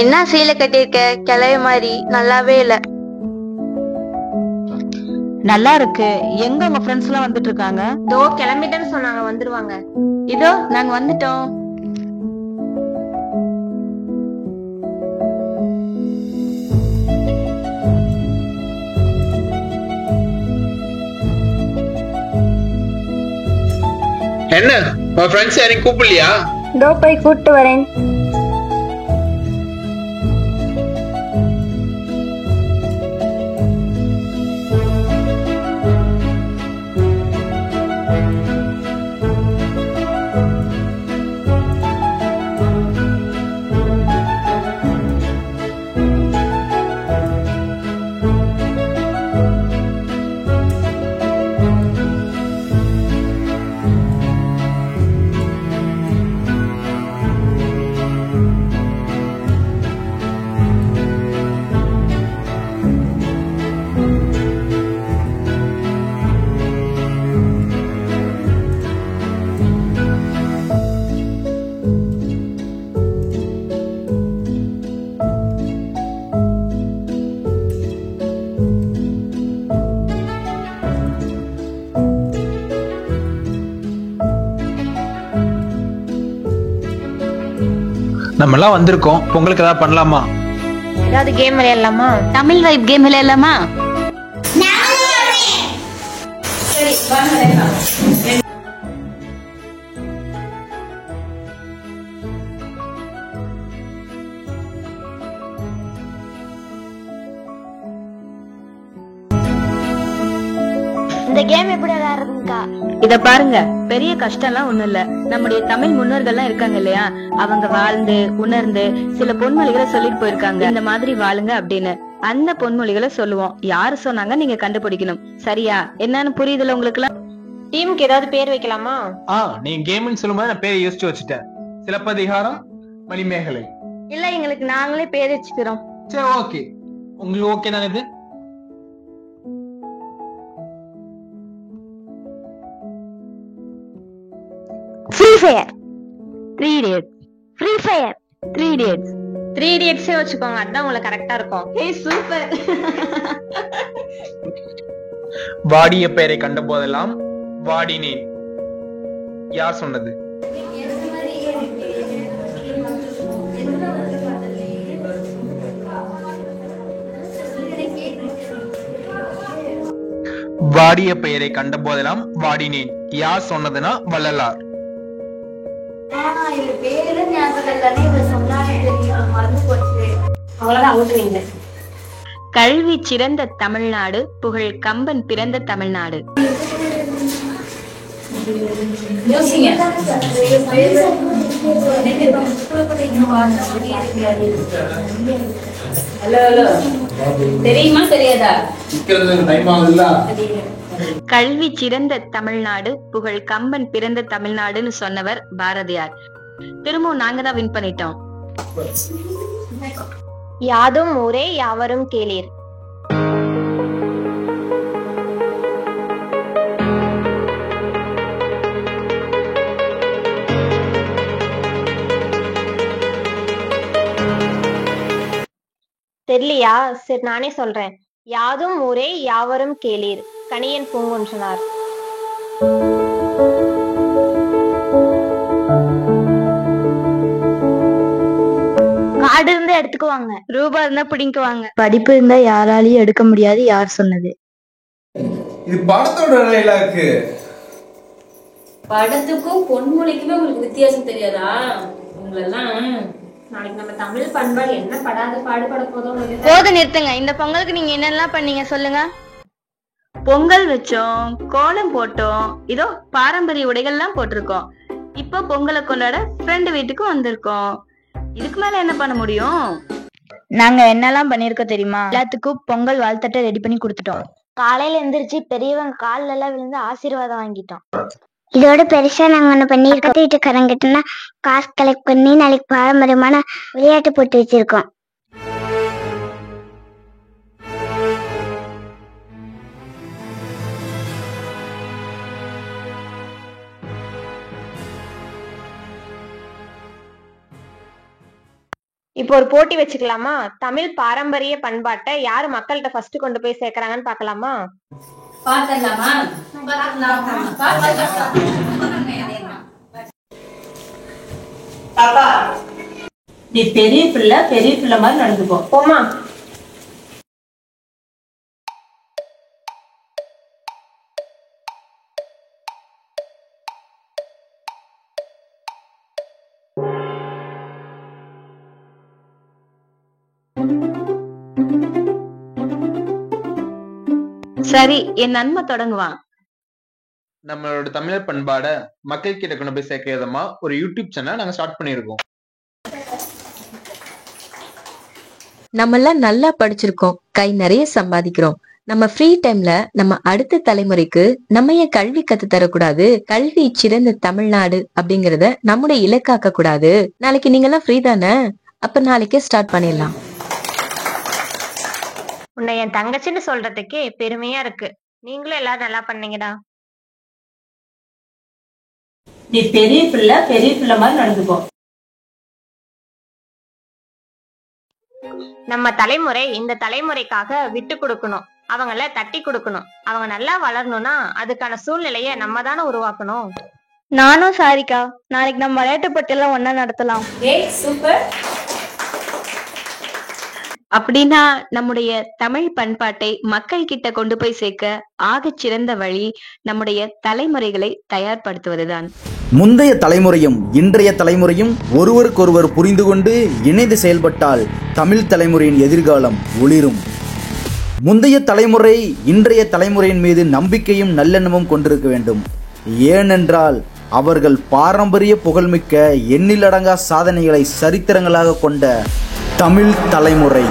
என்ன சீலை கட்டிருக்க? கிளவி மாதிரி நல்லாவே இல்ல. நல்லா இருக்கு. எங்க உங்க ஃப்ரெண்ட்ஸ் எல்லாம் வந்துட்டு இருக்காங்க? இதோ கிளம்பிட்டேன்னு சொன்னாங்க, வந்துருவாங்க. இதோ நாங்க வந்துட்டோம். என்ன உன் ஃப்ரெண்ட்ஸ் யாரையும் கூப்பிடலையா? இதோ போய் கூப்பிட்டு வரேன். நம்ம எல்லாம் வந்திருக்கோம், பொங்கலுக்கு ஏதாவது பண்ணலாமா? ஏதாவது கேம் விளையாடலாமா? தமிழ் வைப் கேம் விளையாடலாமா? இந்த கேம் எப்படி விளையாடுறதுங்கக்கா? இத பாருங்க, பெரிய கஷ்டம் எல்லாம் ஒண்ணும் இல்ல. நம்முடைய தமிழ் முன்னோர்கள் எல்லாம் இருக்காங்க இல்லையா, அவங்க வாழ்ந்து உணர்ந்து சில பொன்மொழிகளை சொல்லிட்டு போயிருக்காங்க. இந்த மாதிரி வாழுங்க அப்படின்னு அந்த பொன்மொழிகளை சொல்லுவோம். யாரு சொன்னாங்க நீங்க கண்டுபிடிக்கணும். சரியா? என்னன்னு புரியுதுல உங்களுக்கு எல்லாம்? டீமுக்கு ஏதாவது பேர் வைக்கலாமா? நீ கேம்னு சொல்லும்போது நான் பேரை யோசிச்சு வச்சுட்டேன். சிலப்பதிகாரம், மணிமேகலை. இல்ல, எங்களுக்கு நாங்களே பேர் வச்சுக்கிறோம். சரி, ஓகே. உங்களுக்கு ஓகே தானே இது? Free fire, 3 Idiots, free fire, 3 Idiots, 3 Idiots வச்சுக்கோங்க. அதான் உங்களுக்கு கரெக்டா இருக்கும். ஏய் சூப்பர். வாடிய பெயரை கண்ட போதெல்லாம் வாடினேன். யார் சொன்னது? வாடிய பெயரை கண்ட போதெல்லாம் வாடினேன். யார் சொன்னதுன்னா வள்ளலார். கல்வி சிறந்த தமிழ்நாடு, புகழ் கம்பன் பிறந்த தமிழ்நாடு. தெரியுமா தெரியாதா? கல்வி சிறந்த தமிழ்நாடு, புகழ் கம்பன் பிறந்த தமிழ்நாடுன்னு சொன்னவர் பாரதியார். திரும்பவும் நாங்க தான் வின் பண்ணிட்டோம். யாதும் ஊரே யாவரும் கேளீர். தெரியலையா? சரி நானே சொல்றேன். யாதும் ஊரே யாவரும் கேளீர், கணியன் பூங்குன்றனார். காடு இருந்தா எடுத்துக்குவாங்க, ரூபா இருந்தா பிடிக்குவாங்க. படிப்பு இருந்தா யாராலையும் எடுக்க முடியாது. யார் சொன்னது? இது படத்தோட டைலாக். படத்துக்கும் பொன்மொழிக்குமே உங்களுக்கு வித்தியாசம் தெரியாதா? உங்களெல்லாம் நாளைக்கு நம்ம தமிழ் பண்பாடு என்ன படாத பாடுபட போதும். போது நிறுத்துங்க. இந்த பொங்கலுக்கு நீங்க என்னெல்லாம் பண்ணீங்க சொல்லுங்க. பொங்கல் வச்சோம், கோலம் போட்டோம், இதோ பாரம்பரிய உடைகள்லாம் போட்டிருக்கோம். இப்போ பொங்கலை கொண்டாட ஃப்ரெண்டு வீட்டுக்கு வந்திருக்கோம். இதுக்கு மேல என்ன பண்ண முடியும்? நாங்க என்னெல்லாம் பண்ணிருக்கோம் தெரியுமா? எல்லாத்துக்கும் பொங்கல் வாழ்த்தட்டை ரெடி பண்ணி கொடுத்துட்டோம். காலையில எந்திரிச்சு பெரியவங்க கால்ல எல்லாம் விழுந்து ஆசீர்வாதம் வாங்கிட்டோம். இதோட பெருசா நாங்க ஒண்ணு பண்ணிருக்கோம். வீட்டுக்காரங்கிட்டனா காசு கலெக்ட் பண்ணி நாளைக்கு பாரம்பரியமான விளையாட்டு போட்டு வச்சிருக்கோம். இப்போ ஒரு போட்டி வச்சுக்கலாமா? தமிழ் பாரம்பரிய பண்பாட்டை யாரு மக்கள்கிட்ட ஃபர்ஸ்ட் கொண்டு போய் சேர்க்கறாங்கன்னு பாக்கலாமா? பாத்தலாமா? பாப்பா, நீ பெரிய பிள்ளை மாதிரி நடந்துக்கோ. போமா. சரி, என் நன்மை தொடங்குவான். நம்மளோட தமிழர் பண்பாட மக்கள் கிட்ட கொண்டு போய் சேர்க்க விதமா ஒரு யூடியூப் சேனல் நாங்க ஸ்டார்ட் பண்ணிருக்கோம். நம்ம எல்லாம் நல்லா படிச்சிருக்கோம், கை நிறைய சம்பாதிக்கிறோம். நம்ம ஃப்ரீ டைம்ல நம்ம அடுத்த தலைமுறைக்கு நம்ம ஏன் கல்வி கத்து தரக்கூடாது? கல்வி சிறந்த தமிழ்நாடு அப்படிங்கறத நம்முடைய இலக்காக்க கூடாது. நாளைக்கு நீங்க எல்லாம் ஃப்ரீ தானே? அப்ப நாளைக்கே ஸ்டார்ட் பண்ணிடலாம். உன்னை என் தங்கச்சின்னு சொல்றதுக்கே பெருமையா இருக்கு. நீங்களும் எல்லாரும் நல்லா பண்ணீங்கடா. நீ பெரிய பிள்ளை மாதிரி நடந்துக்கோ. நம்ம தலைமுறை இந்த தலைமுறைக்காக விட்டு கொடுக்கணும், அவங்கள தட்டி கொடுக்கணும். அவங்க நல்லா வளரணும்னா அதுக்கான சூழ்நிலைய நம்ம தானே உருவாக்கணும். நானும் சாரிக்கா, நாளைக்கு நம்ம விளையாட்டு போட்டியெல்லாம் ஒன்னா நடத்தலாம். சூப்பர். அப்படின்னா நம்முடைய தமிழ் பண்பாட்டை மக்கள் கிட்ட கொண்டு போய் சேர்க்க ஆகச் சிறந்த வழி நம்முடைய தலைமுறைகளை தயார்படுத்துவதுதான். முந்தைய தலைமுறையும் இன்றைய தலைமுறையும் ஒருவருக்கொருவர் புரிந்து கொண்டு இணைந்து செயல்பட்டால் தமிழ் தலைமுறையின் எதிர்காலம் ஒளிரும். முந்தைய தலைமுறை இன்றைய தலைமுறையின் மீது நம்பிக்கையும் நல்லெண்ணமும் கொண்டிருக்க வேண்டும். ஏனென்றால் அவர்கள் பாரம்பரிய புகழ்மிக்க எண்ணிலடங்கா சாதனைகளை சரித்திரங்களாக கொண்ட தமிழ் தலைமுறை.